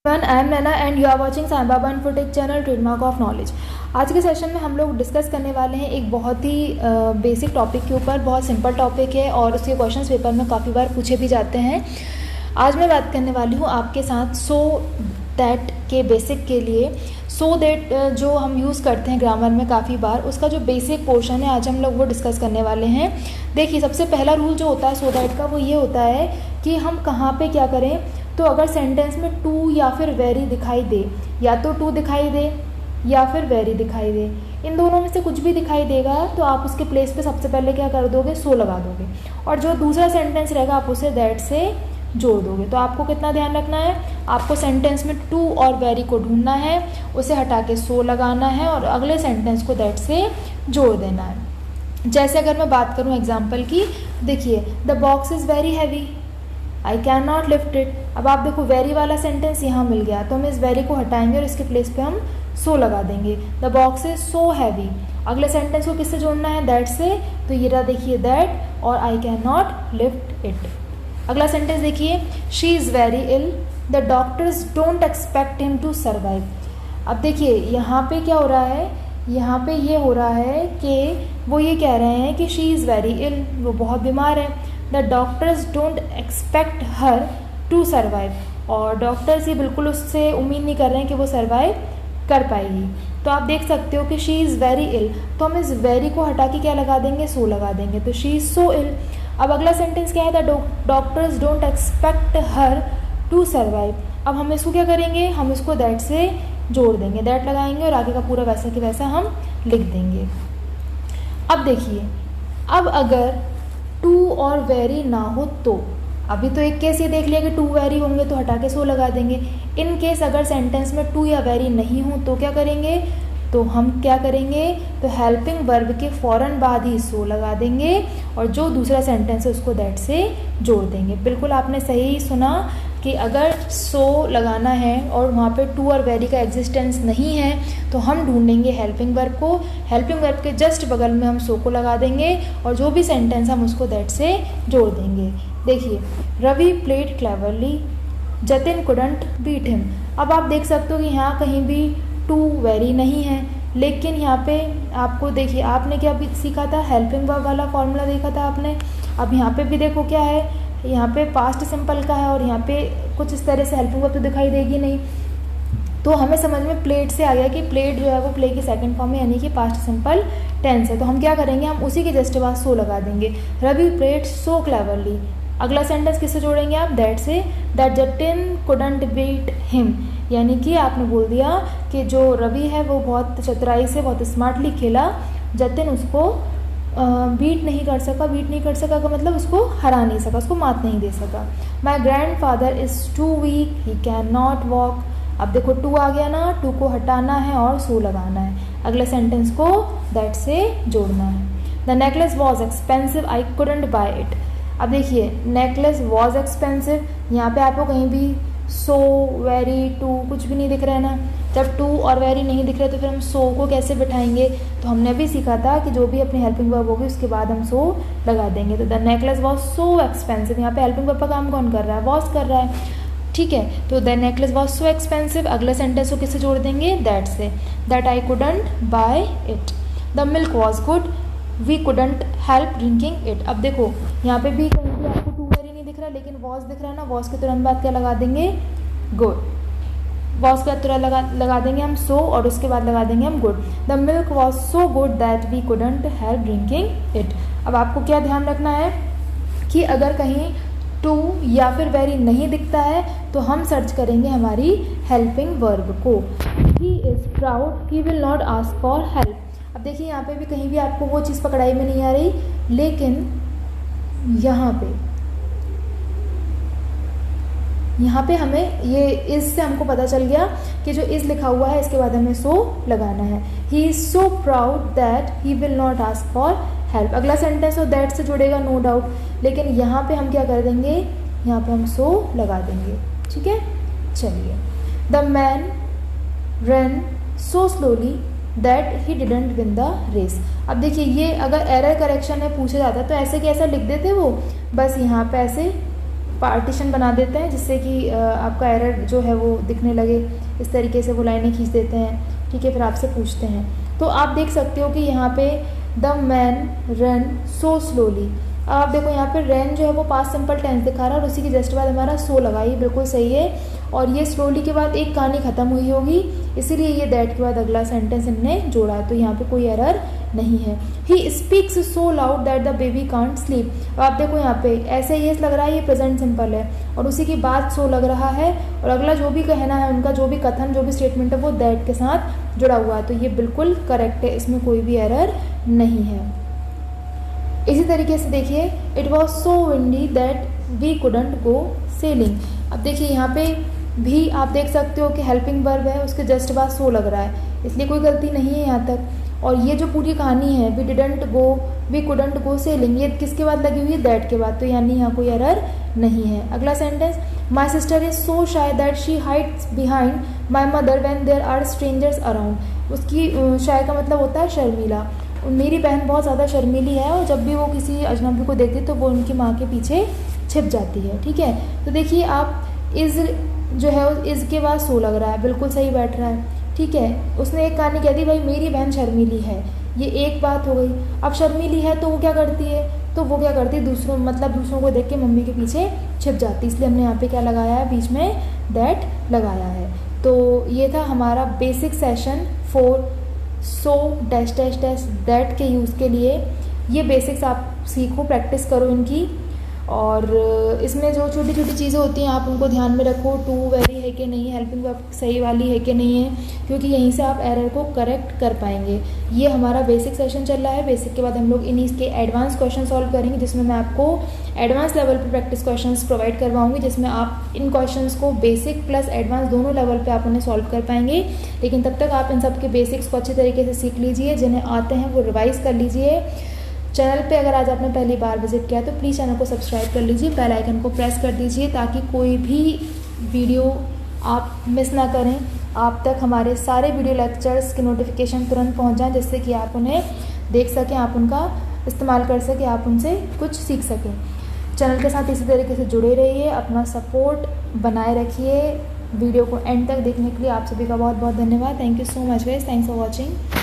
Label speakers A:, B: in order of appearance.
A: I am Naina and you are watching Sai Baba infotech channel trademark of knowledge. आज के session में हम लोग डिस्कस करने वाले हैं एक बहुत ही बेसिक टॉपिक के ऊपर। बहुत सिंपल टॉपिक है और उसके क्वेश्चंस पेपर में काफ़ी बार पूछे भी जाते हैं। आज मैं बात करने वाली हूँ आपके साथ सो दैट के बेसिक के लिए। सो दैट जो हम यूज़ करते हैं ग्रामर में काफ़ी बार, उसका जो बेसिक पोर्शन है आज हम लोग वो डिस्कस करने वाले हैं। देखिए, सबसे पहला रूल जो होता है सो दैट का वो ये होता है कि हम कहाँ पे क्या करें। तो अगर सेंटेंस में टू या फिर वेरी दिखाई दे, या तो टू दिखाई दे या फिर वेरी दिखाई दे, इन दोनों में से कुछ भी दिखाई देगा तो आप उसके प्लेस पे सबसे पहले क्या कर दोगे, सो लगा दोगे। और जो दूसरा सेंटेंस रहेगा आप उसे दैट से जोड़ दोगे। तो आपको कितना ध्यान रखना है, आपको सेंटेंस में टू और वेरी को ढूंढना है, उसे हटा के सो लगाना है और अगले सेंटेंस को दैट से जोड़ देना है। जैसे अगर मैं बात करूँ एग्जाम्पल की, देखिए the box is very heavy, I can not lift it. अब आप देखो वेरी वाला सेंटेंस यहाँ मिल गया तो हम इस वेरी को हटाएंगे और इसके प्लेस पे हम सो लगा देंगे। The box is so heavy. अगले सेंटेंस को किससे जोड़ना है, दैट से। तो ये रहा देखिए दैट और I can not lift it. अगला सेंटेंस देखिए, she is very ill, the doctors don't expect him to survive. अब देखिए यहाँ पे क्या हो रहा है, यहाँ पे ये हो रहा है कि वो ये कह रहे हैं कि शी इज़ वेरी इल, वो बहुत बीमार है। The doctors don't expect her to survive, और डॉक्टर्स ये बिल्कुल उससे उम्मीद नहीं कर रहे हैं कि वो सर्वाइव कर पाएगी। तो आप देख सकते हो कि शी इज़ वेरी इल, तो हम इस वेरी को हटा के क्या लगा देंगे, सो लगा देंगे। तो शी इज़ सो इल। अब अगला सेंटेंस क्या है, the doctors don't expect her to survive. अब हम इसको क्या करेंगे, हम इसको दैट से जोड़ देंगे, दैट लगाएंगे और आगे का पूरा वैसा कि वैसा हम लिख देंगे। अब देखिए, अब अगर टू और वेरी ना हो तो, अभी तो एक केस ये देख लिया कि टू वेरी होंगे तो हटा के सो लगा देंगे। इन केस अगर सेंटेंस में टू या वेरी नहीं हो तो क्या करेंगे, तो हम क्या करेंगे, तो हेल्पिंग वर्ब के फ़ौरन बाद ही सो लगा देंगे और जो दूसरा सेंटेंस है उसको दैट से जोड़ देंगे। बिल्कुल आपने सही सुना कि अगर सो लगाना है और वहाँ पे टू और वेरी का एग्जिस्टेंस नहीं है तो हम ढूंढेंगे हेल्पिंग वर्ब को। हेल्पिंग वर्ब के जस्ट बगल में हम सो को लगा देंगे और जो भी सेंटेंस हम उसको दैट से जोड़ देंगे। देखिए, Ravi played cleverly, Jatin couldn't beat him. अब आप देख सकते हो कि यहाँ कहीं भी टू वेरी नहीं है, लेकिन यहाँ पे आपको देखिए, आपने क्या भी सीखा था, हेल्पिंग वर्ब वाला फॉर्मूला देखा था आपने। अब यहाँ पे भी देखो क्या है, यहाँ पे पास्ट सिंपल का है और यहाँ पे कुछ इस तरह से हेल्पिंग वर्ब तो दिखाई देगी नहीं। तो हमें समझ में प्लेड से आ गया कि प्लेड जो है वो प्ले की सेकंड फॉर्म है, यानी कि पास्ट सिंपल टेंस है। तो हम क्या करेंगे, हम उसी के जस्ट बाद सो लगा देंगे। Ravi played so cleverly. अगला सेंटेंस किससे जोड़ेंगे आप, दैट से। That Jatin couldn't beat him, यानी कि आपने बोल दिया कि जो रवि है वो बहुत चतुराई से, बहुत स्मार्टली खेला, जतिन उसको बीट नहीं कर सका। बीट नहीं कर सका का मतलब उसको हरा नहीं सका, उसको मात नहीं दे सका। My grandfather is too weak, he can not walk. अब देखो टू आ गया ना, टू को हटाना है और सो लगाना है। अगले सेंटेंस को दैट से जोड़ना है। The necklace was expensive, I couldn't buy it. अब देखिए, नेकलेस वॉज एक्सपेंसिव, यहाँ पे आपको कहीं भी सो वेरी टू कुछ भी नहीं दिख रहा है ना। जब टू और वेरी नहीं दिख रहे तो फिर हम सो को कैसे बिठाएंगे, तो हमने भी सीखा था कि जो भी अपनी हेल्पिंग वर्ब होगी उसके बाद हम सो लगा देंगे। तो the necklace was so expensive, यहाँ पे हेल्पिंग वर्ब का काम कौन कर रहा है, वॉज कर रहा है, ठीक है। तो the necklace was so expensive, अगले सेंटेंस को किससे जोड़ देंगे, दैट से। That I couldn't buy it. The milk was good, we couldn't help drinking it. अब देखो यहाँ पे भी कहीं भी आपको टू वेरी नहीं दिख रहा, लेकिन वॉज दिख रहा है ना, वॉज के तुरंत बाद क्या लगा देंगे, गुड। वॉज के तुरंत लगा देंगे हम सो और उसके बाद लगा देंगे हम good. The milk was so good that we couldn't help drinking it. अब आपको क्या ध्यान रखना है कि अगर कहीं टू या फिर वेरी नहीं दिखता है तो हम सर्च करेंगे हमारी हेल्पिंग वर्ब को। He is proud, he will not ask for help. अब देखिए यहाँ पे भी कहीं भी आपको वो चीज़ पकड़ाई में नहीं आ रही, लेकिन यहाँ पे हमें ये इससे हमको पता चल गया कि जो इस लिखा हुआ है इसके बाद हमें सो लगाना है। He is so proud that he will not ask for help. अगला सेंटेंस हो दैट से जुड़ेगा नो डाउट, लेकिन यहाँ पे हम क्या कर देंगे, यहाँ पे हम सो लगा देंगे, ठीक है। चलिए, the man run so slowly that he didn't win the race. अब देखिए, ये अगर एरर करेक्शन में पूछा जाता तो ऐसे कैसा लिख देते वो, बस यहाँ पे ऐसे पार्टीशन बना देते हैं जिससे कि आपका एरर जो है वो दिखने लगे। इस तरीके से वो लाइनें खींच देते हैं, ठीक है। फिर आपसे पूछते हैं, तो आप देख सकते हो कि यहाँ पे the man run so slowly. अब आप देखो यहाँ पे रन जो है वो पास्ट सिंपल टेंस दिखा रहा है और उसी के जस्ट बाद हमारा सो लगा, ये बिल्कुल सही है। और ये स्लोली के बाद एक कहानी खत्म हुई होगी, इसीलिए ये दैट के बाद अगला सेंटेंस इनने जोड़ा है, तो यहाँ पे कोई एरर नहीं है। He speaks so loud that the baby can't sleep. अब आप देखो यहाँ पे ऐसे ये लग रहा है, ये प्रेजेंट सिंपल है और उसी के बाद सो लग रहा है और अगला जो भी कहना है उनका, जो भी कथन, जो भी स्टेटमेंट है वो दैट के साथ जुड़ा हुआ है, तो ये बिल्कुल करेक्ट है, इसमें कोई भी एरर नहीं है। इसी तरीके से देखिए, it was so windy that we couldn't go sailing. अब देखिए यहाँ पे भी आप देख सकते हो कि हेल्पिंग वर्ब है, उसके जस्ट बाद सो लग रहा है, इसलिए कोई गलती नहीं है यहाँ तक। और ये जो पूरी कहानी है, we didn't go, we couldn't go sailing, ये किसके बाद लगी हुई है? दैट के बाद, तो यानी यहाँ कोई एरर नहीं है। अगला sentence, my sister is so shy that she hides behind my mother when there are strangers around. उसकी शाय का मतलब होता है शर्मीला। मेरी बहन बहुत ज़्यादा शर्मीली है और जब भी वो किसी अजनबी को देखती है तो वो उनकी माँ के पीछे छिप जाती है, ठीक है। तो देखिए आप इज़ जो है इज़ के बाद सो लग रहा है, बिल्कुल सही बैठ रहा है, ठीक है। उसने एक कहानी कह दी, भाई मेरी बहन शर्मीली है, ये एक बात हो गई। अब शर्मीली है तो वो क्या करती है? तो वो क्या करती है, दूसरों को देख के मम्मी के पीछे छिप जाती है, इसलिए हमने यहाँ पे क्या लगाया है, बीच में दैट लगाया है। तो ये था हमारा basic session 4 so dash dash dash that के यूज़ के लिए। ये बेसिक्स आप सीखो, प्रैक्टिस करो इनकी, और इसमें जो छोटी छोटी चीज़ें होती हैं आप उनको ध्यान में रखो, टू वेरी है कि नहीं, हेल्पिंग वर्ब सही वाली है कि नहीं है, क्योंकि यहीं से आप एरर को करेक्ट कर पाएंगे। ये हमारा बेसिक सेशन चल रहा है। बेसिक के बाद हम लोग इन्हीं के एडवांस क्वेश्चन सॉल्व करेंगे, जिसमें मैं आपको एडवांस लेवल पर प्रैक्टिस क्वेश्चंस प्रोवाइड करवाऊंगी, जिसमें आप इन क्वेश्चंस को बेसिक प्लस एडवांस दोनों लेवल पे आप उन्हें सॉल्व कर पाएंगे। लेकिन तब तक आप इन सब के बेसिक्स को अच्छे तरीके से सीख लीजिए, जिन्हें आते हैं वो रिवाइज कर लीजिए। चैनल पे अगर आज आपने पहली बार विजिट किया तो प्लीज़ चैनल को सब्सक्राइब कर लीजिए, बेल आइकन को प्रेस कर दीजिए, ताकि कोई भी वीडियो आप मिस ना करें, आप तक हमारे सारे वीडियो लेक्चर्स की नोटिफिकेशन तुरंत पहुंच जाएं, जिससे कि आप उन्हें देख सकें, आप उनका इस्तेमाल कर सकें, आप उनसे कुछ सीख सकें। चैनल के साथ इसी तरीके से जुड़े रहिए, अपना सपोर्ट बनाए रखिए। वीडियो को एंड तक देखने के लिए आप सभी का बहुत बहुत धन्यवाद। Thank you so much guys, thanks for watching.